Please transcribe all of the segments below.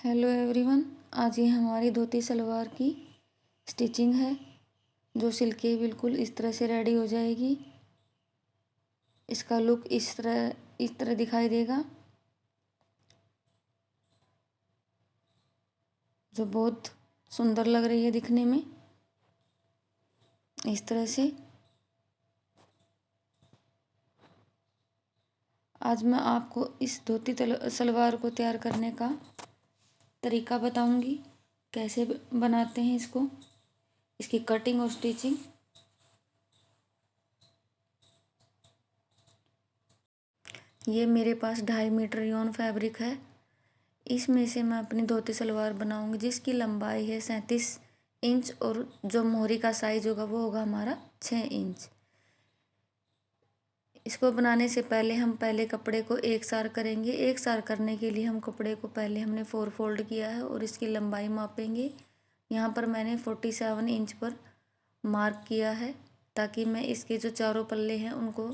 Hello everyone. आज ये हमारी धोती सलवार की स्टिचिंग है जो सिल के बिल्कुल इस तरह से रेडी हो जाएगी। इसका लुक इस तरह दिखाई देगा, जो बहुत सुंदर लग रही है दिखने में। इस तरह से आज मैं आपको इस धोती सलवार को तैयार करने का तरीका बताऊंगी, कैसे बनाते हैं इसको, इसकी कटिंग और स्टिचिंग। ये मेरे पास 2.5 मीटर रियोन फैब्रिक है। इसमें से मैं अपनी धोती सलवार बनाऊंगी जिसकी लंबाई है 37 इंच और जो मोहरी का साइज होगा वो होगा हमारा 6 इंच। इसको बनाने से पहले हम कपड़े को एक सार करेंगे। एक सार करने के लिए हम कपड़े को पहले हमने 4 फोल्ड किया है और इसकी लंबाई मापेंगे। यहाँ पर मैंने 47 इंच पर मार्क किया है ताकि मैं इसके जो चारों पल्ले हैं उनको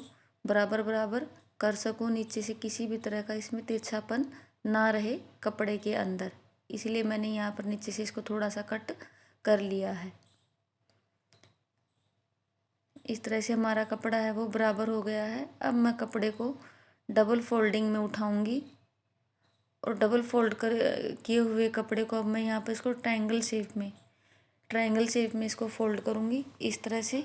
बराबर बराबर कर सकूँ, नीचे से किसी भी तरह का इसमें तिरछापन ना रहे कपड़े के अंदर। इसलिए मैंने यहाँ पर नीचे से इसको थोड़ा सा कट कर लिया है। इस तरह से हमारा कपड़ा है वो बराबर हो गया है। अब मैं कपड़े को डबल फोल्डिंग में उठाऊंगी और डबल फोल्ड कर किए हुए कपड़े को अब मैं यहाँ पर इसको ट्रायंगल शेप में इसको फोल्ड करूँगी। इस तरह से,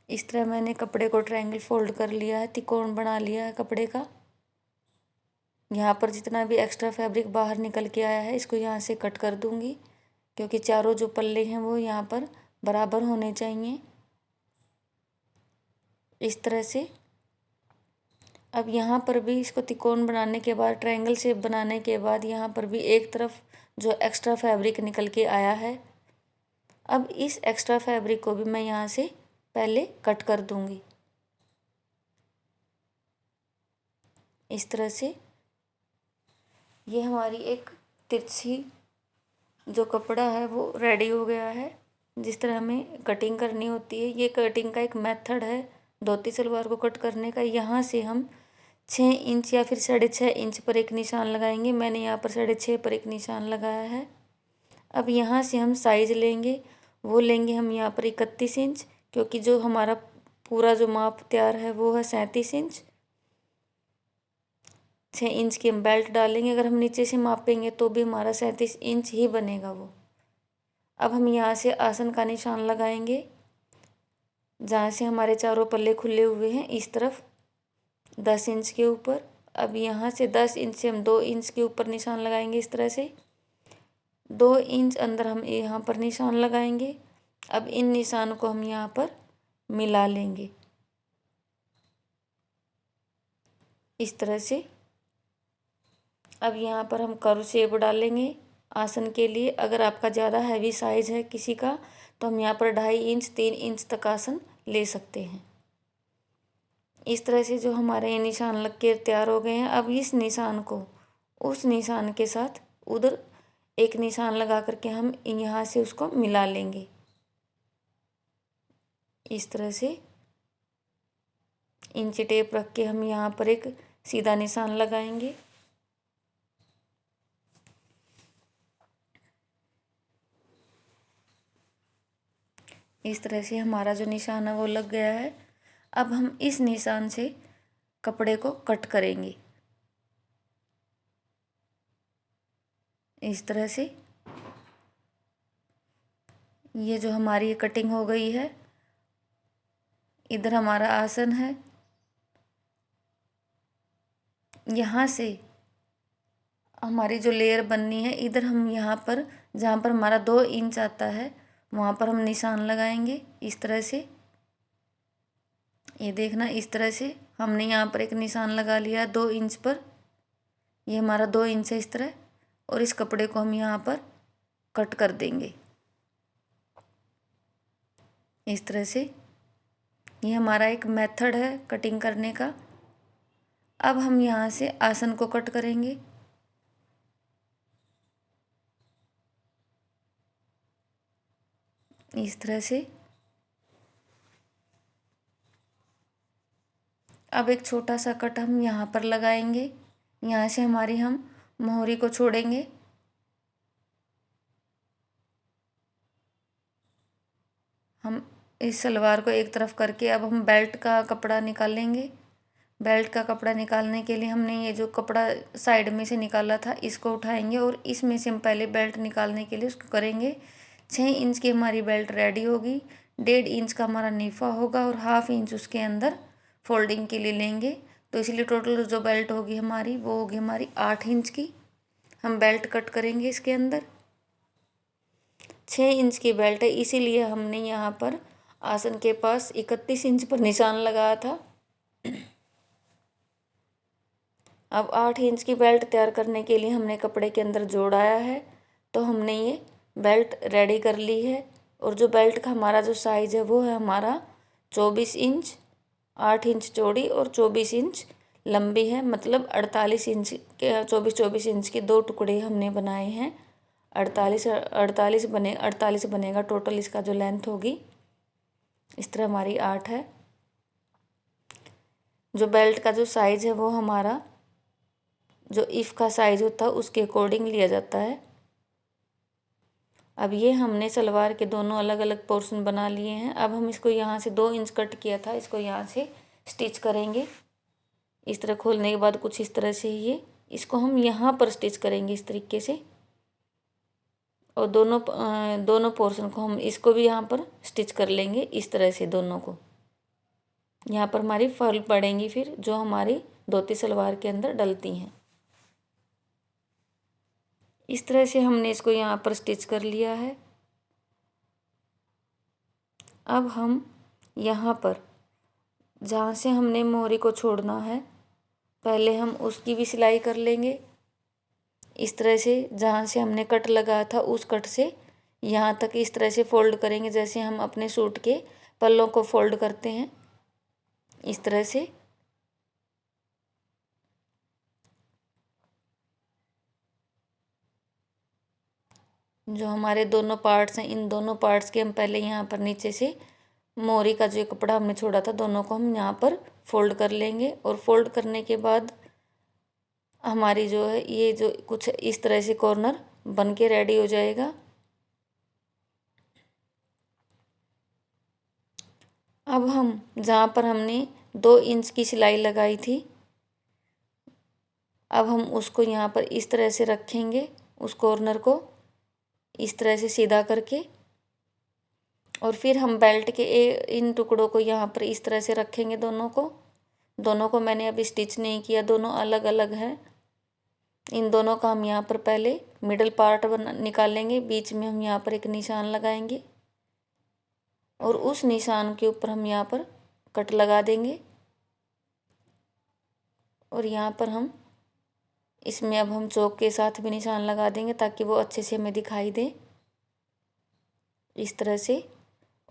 इस तरह मैंने कपड़े को ट्रायंगल फोल्ड कर लिया है, त्रिकोण बना लिया है कपड़े का। यहाँ पर जितना भी एक्स्ट्रा फैब्रिक बाहर निकल के आया है इसको यहाँ से कट कर दूँगी, क्योंकि चारों जो पल्ले हैं वो यहाँ पर बराबर होने चाहिए। इस तरह से अब यहाँ पर भी इसको त्रिकोण बनाने के बाद, ट्रायंगल शेप बनाने के बाद यहाँ पर भी एक तरफ जो एक्स्ट्रा फैब्रिक निकल के आया है, अब इस एक्स्ट्रा फैब्रिक को भी मैं यहाँ से पहले कट कर दूँगी। इस तरह से ये हमारी एक तिरछी जो कपड़ा है वो रेडी हो गया है। जिस तरह हमें कटिंग करनी होती है, ये कटिंग का एक मेथड है धोती सलवार को कट करने का। यहाँ से हम 6 इंच या फिर 6.5 इंच पर एक निशान लगाएंगे। मैंने यहाँ पर 6.5 पर एक निशान लगाया है। अब यहाँ से हम साइज लेंगे, वो लेंगे हम यहाँ पर 31 इंच, क्योंकि जो हमारा पूरा जो माप तैयार है वो है 37 इंच। 6 इंच की हम बेल्ट डालेंगे। अगर हम नीचे से मापेंगे तो भी हमारा 37 इंच ही बनेगा वो। अब हम यहाँ से आसन का निशान लगाएंगे, जहाँ से हमारे चारों पल्ले खुले हुए हैं इस तरफ 10 इंच के ऊपर। अब यहाँ से 10 इंच से हम 2 इंच के ऊपर निशान लगाएंगे। इस तरह से 2 इंच अंदर हम यहाँ पर निशान लगाएंगे। अब इन निशानों को हम यहाँ पर मिला लेंगे इस तरह से। अब यहाँ पर हम कर्व शेप डालेंगे आसन के लिए। अगर आपका ज़्यादा हैवी साइज है किसी का तो हम यहाँ पर 2.5 इंच 3 इंच तक आसन ले सकते हैं। इस तरह से जो हमारे ये निशान लग के तैयार हो गए हैं, अब इस निशान को उस निशान के साथ उधर एक निशान लगा करके हम यहाँ से उसको मिला लेंगे इस तरह से। इंची टेप रख के हम यहाँ पर एक सीधा निशान लगाएंगे। इस तरह से हमारा जो निशान है वो लग गया है। अब हम इस निशान से कपड़े को कट करेंगे इस तरह से। ये जो हमारी कटिंग हो गई है, इधर हमारा आसन है। यहाँ से हमारी जो लेयर बननी है, इधर हम यहाँ पर जहाँ पर हमारा 2 इंच आता है वहाँ पर हम निशान लगाएंगे इस तरह से। ये देखना, इस तरह से हमने यहाँ पर एक निशान लगा लिया 2 इंच पर। ये हमारा 2 इंच है इस तरह, और इस कपड़े को हम यहाँ पर कट कर देंगे इस तरह से। ये हमारा एक मेथड है कटिंग करने का। अब हम यहाँ से आसन को कट करेंगे इस तरह से। अब एक छोटा सा कट हम यहाँ पर लगाएंगे यहाँ से हमारी हम मोहरी को छोड़ेंगे। हम इस सलवार को एक तरफ करके अब हम बेल्ट का कपड़ा निकालेंगे। बेल्ट का कपड़ा निकालने के लिए हमने ये जो कपड़ा साइड में से निकाला था इसको उठाएंगे और इसमें से हम पहले बेल्ट निकालने के लिए उसको करेंगे। 6 इंच की हमारी बेल्ट रेडी होगी। 1.5 इंच का हमारा नीफा होगा और 1/2 इंच उसके अंदर फोल्डिंग के लिए लेंगे। तो इसलिए टोटल जो बेल्ट होगी हमारी वो होगी हमारी 8 इंच की। हम बेल्ट कट करेंगे इसके अंदर। 6 इंच की बेल्ट है इसीलिए हमने यहाँ पर आसन के पास 31 इंच पर निशान लगाया था। अब 8 इंच की बेल्ट तैयार करने के लिए हमने कपड़े के अंदर जोड़ाया है, तो हमने ये बेल्ट रेडी कर ली है। और जो बेल्ट का हमारा जो साइज़ है वो है हमारा 24 इंच। 8 इंच चौड़ी और 24 इंच लंबी है, मतलब 48 इंच के 24 इंच के 2 टुकड़े हमने बनाए हैं। 48 बनेगा टोटल इसका जो लेंथ होगी। इस तरह हमारी 8 है। जो बेल्ट का जो साइज़ है वो हमारा जो इफ़ का साइज़ होता है उसके अकॉर्डिंग लिया जाता है। अब ये हमने सलवार के दोनों अलग अलग पोर्शन बना लिए हैं। अब हम इसको यहाँ से 2 इंच कट किया था, इसको यहाँ से स्टिच करेंगे। इस तरह खोलने के बाद कुछ इस तरह से ये इसको हम यहाँ पर स्टिच करेंगे इस तरीके से। और दोनों पोर्शन को हम इसको भी यहाँ पर स्टिच कर लेंगे इस तरह से। दोनों को यहाँ पर हमारी फल पड़ेंगी फिर जो हमारी धोती सलवार के अंदर डलती हैं। इस तरह से हमने इसको यहाँ पर स्टिच कर लिया है। अब हम यहाँ पर जहाँ से हमने मोहरी को छोड़ना है पहले हम उसकी भी सिलाई कर लेंगे। इस तरह से जहाँ से हमने कट लगाया था उस कट से यहाँ तक इस तरह से फोल्ड करेंगे, जैसे हम अपने सूट के पल्लों को फोल्ड करते हैं इस तरह से। जो हमारे दोनों पार्ट्स हैं इन दोनों पार्ट्स के हम पहले यहाँ पर नीचे से मोहरी का जो कपड़ा हमने छोड़ा था दोनों को हम यहाँ पर फोल्ड कर लेंगे। और फोल्ड करने के बाद हमारी जो है ये जो कुछ इस तरह से कॉर्नर बन के रेडी हो जाएगा। अब हम जहाँ पर हमने 2 इंच की सिलाई लगाई थी अब हम उसको यहाँ पर इस तरह से रखेंगे, उस कॉर्नर को इस तरह से सीधा करके। और फिर हम बेल्ट के इन टुकड़ों को यहाँ पर इस तरह से रखेंगे। दोनों को मैंने अभी स्टिच नहीं किया, दोनों अलग अलग हैं। इन दोनों का हम यहाँ पर पहले मिडल पार्ट निकालेंगे। बीच में हम यहाँ पर एक निशान लगाएंगे और उस निशान के ऊपर हम यहाँ पर कट लगा देंगे। और यहाँ पर हम इसमें अब हम चौक के साथ भी निशान लगा देंगे ताकि वो अच्छे से हमें दिखाई दे इस तरह से।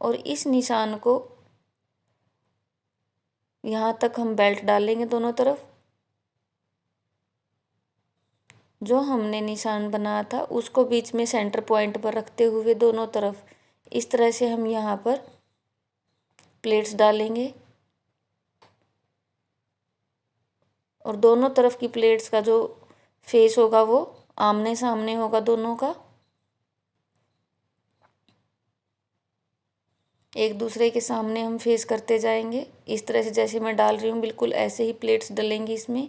और इस निशान को यहाँ तक हम बेल्ट डालेंगे दोनों तरफ। जो हमने निशान बनाया था उसको बीच में सेंटर पॉइंट पर रखते हुए दोनों तरफ इस तरह से हम यहाँ पर प्लेट्स डालेंगे। और दोनों तरफ की प्लेट्स का जो फेस होगा वो आमने सामने होगा दोनों का, एक दूसरे के सामने हम फेस करते जाएंगे। इस तरह से जैसे मैं डाल रही हूँ बिल्कुल ऐसे ही प्लेट्स डलेंगी इसमें।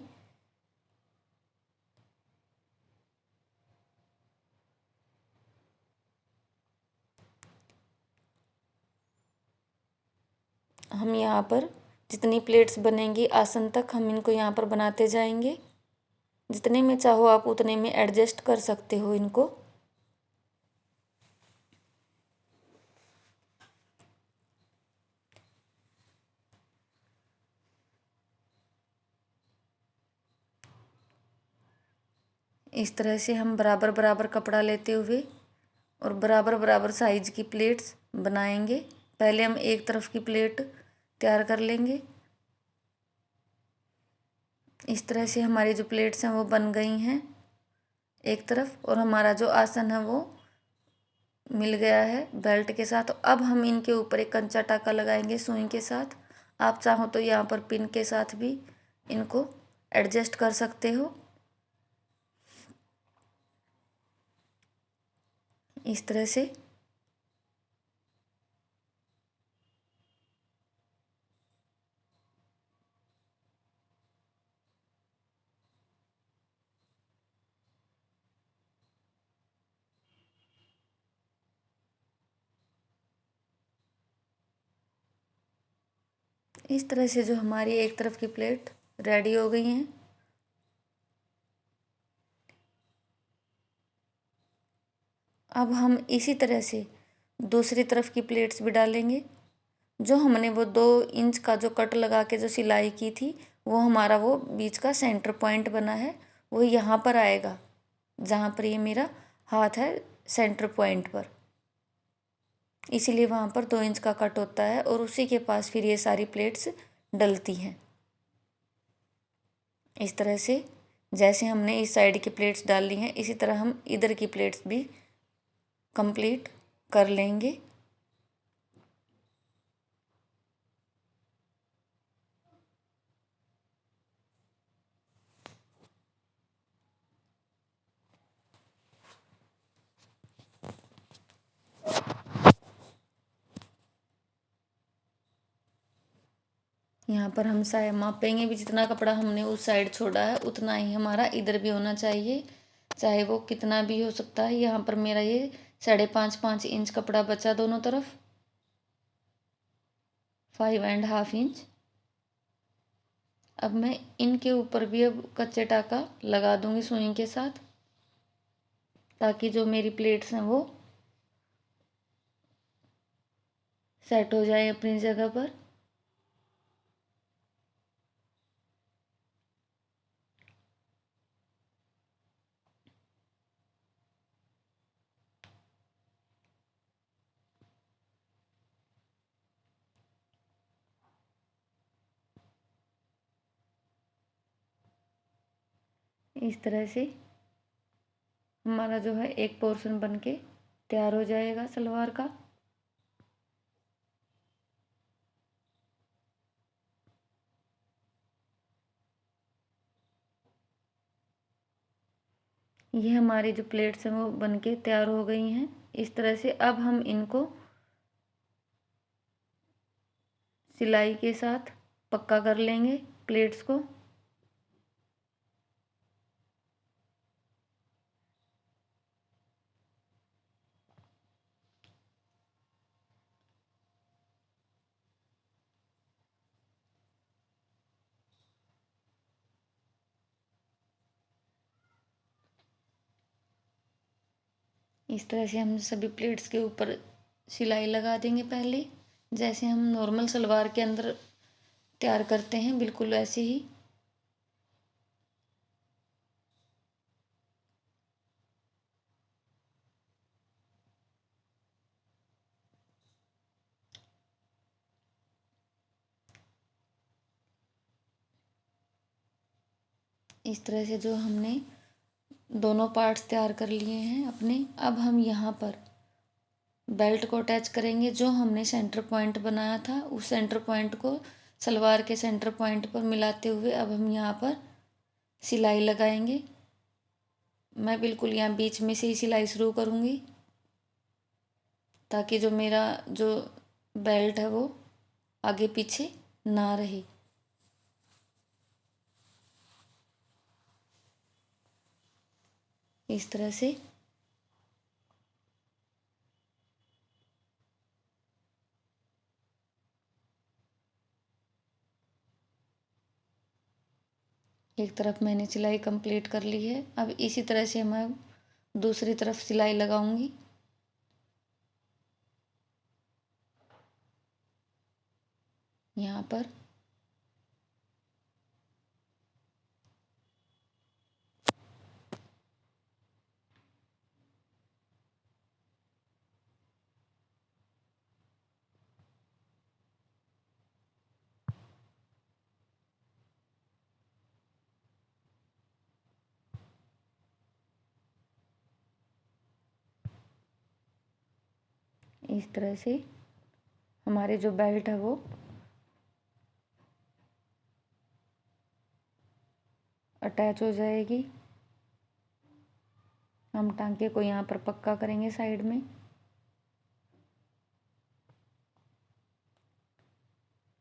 हम यहाँ पर जितनी प्लेट्स बनेंगी आसन तक हम इनको यहाँ पर बनाते जाएंगे। जितने में चाहो आप उतने में एडजस्ट कर सकते हो इनको। इस तरह से हम बराबर बराबर कपड़ा लेते हुए और बराबर बराबर साइज की प्लेट्स बनाएंगे। पहले हम एक तरफ की प्लेट तैयार कर लेंगे। इस तरह से हमारी जो प्लेट्स हैं वो बन गई हैं एक तरफ, और हमारा जो आसन है वो मिल गया है बेल्ट के साथ। अब हम इनके ऊपर एक कंचा टाका लगाएंगे सुई के साथ। आप चाहो तो यहाँ पर पिन के साथ भी इनको एडजस्ट कर सकते हो। इस तरह से जो हमारी एक तरफ की प्लेट रेडी हो गई हैं। अब हम इसी तरह से दूसरी तरफ की प्लेट्स भी डालेंगे। जो हमने वो 2 इंच का जो कट लगा के जो सिलाई की थी, वो हमारा वो बीच का सेंटर पॉइंट बना है, वो यहाँ पर आएगा, जहाँ पर ये मेरा हाथ है सेंटर पॉइंट पर। इसीलिए वहाँ पर 2 इंच का कट होता है और उसी के पास फिर ये सारी प्लेट्स डलती हैं। इस तरह से जैसे हमने इस साइड की प्लेट्स डाल ली हैं, इसी तरह हम इधर की प्लेट्स भी कंप्लीट कर लेंगे। यहाँ पर हम साया मापेंगे भी, जितना कपड़ा हमने उस साइड छोड़ा है उतना ही हमारा इधर भी होना चाहिए, चाहे वो कितना भी हो सकता है। यहाँ पर मेरा ये 5.5 इंच कपड़ा बचा दोनों तरफ, 5.5 इंच। अब मैं इनके ऊपर भी अब कच्चे टाका लगा दूंगी सुई के साथ, ताकि जो मेरी प्लेट्स हैं वो सेट हो जाए अपनी जगह पर। इस तरह से हमारा जो है एक पोर्शन बन के तैयार हो जाएगा सलवार का। ये हमारी जो प्लेट्स हैं वो बन के तैयार हो गई हैं। इस तरह से अब हम इनको सिलाई के साथ पक्का कर लेंगे प्लेट्स को। इस तरह से हम सभी प्लेट्स के ऊपर सिलाई लगा देंगे पहले, जैसे हम नॉर्मल सलवार के अंदर तैयार करते हैं, बिल्कुल वैसे ही। इस तरह से जो हमने दोनों पार्ट्स तैयार कर लिए हैं अपने, अब हम यहाँ पर बेल्ट को अटैच करेंगे। जो हमने सेंटर पॉइंट बनाया था, उस सेंटर पॉइंट को सलवार के सेंटर पॉइंट पर मिलाते हुए अब हम यहाँ पर सिलाई लगाएंगे। मैं बिल्कुल यहाँ बीच में से ही सिलाई शुरू करूँगी, ताकि जो मेरा जो बेल्ट है वो आगे पीछे ना रहे। इस तरह से एक तरफ मैंने सिलाई कंप्लीट कर ली है। अब इसी तरह से मैं दूसरी तरफ सिलाई लगाऊंगी। यहाँ पर इस तरह से हमारे जो बेल्ट है वो अटैच हो जाएगी। हम टांके को यहाँ पर पक्का करेंगे साइड में।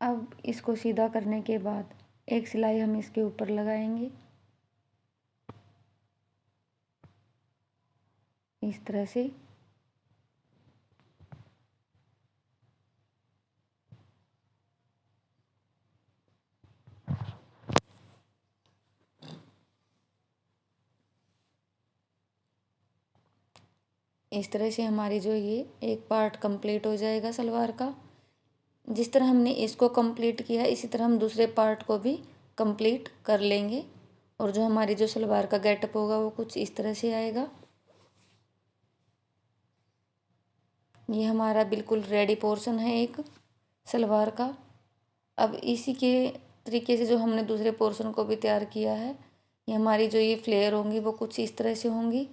अब इसको सीधा करने के बाद एक सिलाई हम इसके ऊपर लगाएंगे इस तरह से। इस तरह से हमारी जो ये एक पार्ट कंप्लीट हो जाएगा सलवार का। जिस तरह हमने इसको कंप्लीट किया इसी तरह हम दूसरे पार्ट को भी कंप्लीट कर लेंगे और जो हमारी जो सलवार का गेटअप होगा वो कुछ इस तरह से आएगा। ये हमारा बिल्कुल रेडी पोर्शन है एक सलवार का। अब इसी के तरीके से जो हमने दूसरे पोर्शन को भी तैयार किया है, ये हमारी जो ये फ्लेयर होंगी वो कुछ इस तरह से होंगी।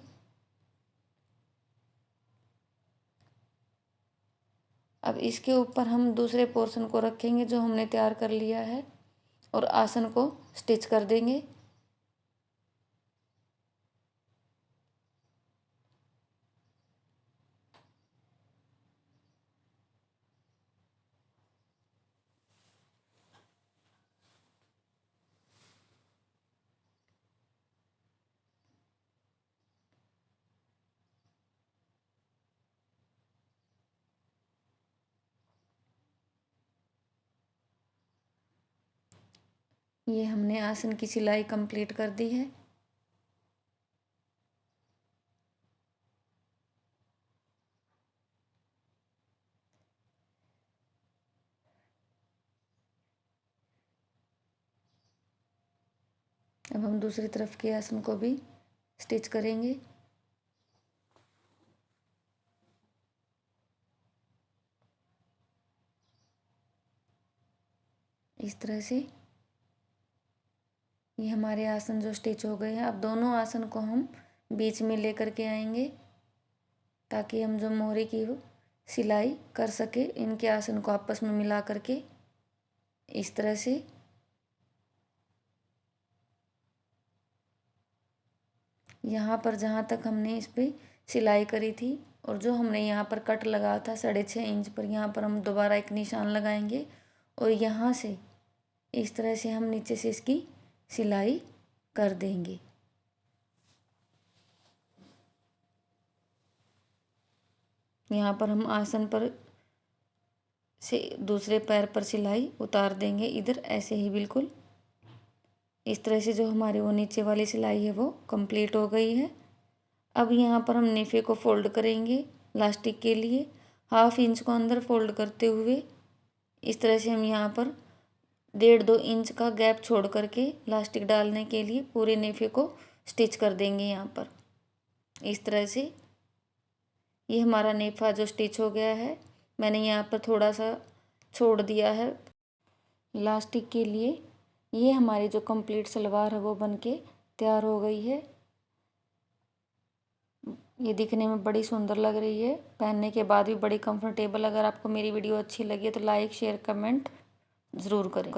अब इसके ऊपर हम दूसरे पोर्शन को रखेंगे जो हमने तैयार कर लिया है और आसन को स्टिच कर देंगे। ये हमने आसन की सिलाई कंप्लीट कर दी है। अब हम दूसरी तरफ के आसन को भी स्टिच करेंगे। इस तरह से ये हमारे आसन जो स्टिच हो गए हैं। अब दोनों आसन को हम बीच में लेकर के आएंगे ताकि हम जो मोहरे की सिलाई कर सके इनके आसन को आपस में मिला करके इस तरह से। यहाँ पर जहाँ तक हमने इस पे सिलाई करी थी और जो हमने यहाँ पर कट लगा था 6.5 इंच पर, यहाँ पर हम दोबारा एक निशान लगाएंगे और यहाँ से इस तरह से हम नीचे से इसकी सिलाई कर देंगे। यहाँ पर हम आसन पर से दूसरे पैर पर सिलाई उतार देंगे इधर ऐसे ही बिल्कुल इस तरह से। जो हमारी वो नीचे वाली सिलाई है वो कंप्लीट हो गई है। अब यहाँ पर हम नेफे को फोल्ड करेंगे लास्टिक के लिए। 1/2 इंच को अंदर फोल्ड करते हुए इस तरह से हम यहाँ पर 1.5-2 इंच का गैप छोड़ करके लास्टिक डालने के लिए पूरे नेफे को स्टिच कर देंगे यहाँ पर इस तरह से। ये हमारा नेफा जो स्टिच हो गया है, मैंने यहाँ पर थोड़ा सा छोड़ दिया है लास्टिक के लिए। ये हमारी जो कंप्लीट सलवार है वो बनके तैयार हो गई है। ये दिखने में बड़ी सुंदर लग रही है, पहनने के बाद भी बड़ी कंफर्टेबल। अगर आपको मेरी वीडियो अच्छी लगी तो लाइक शेयर कमेंट ज़रूर करें।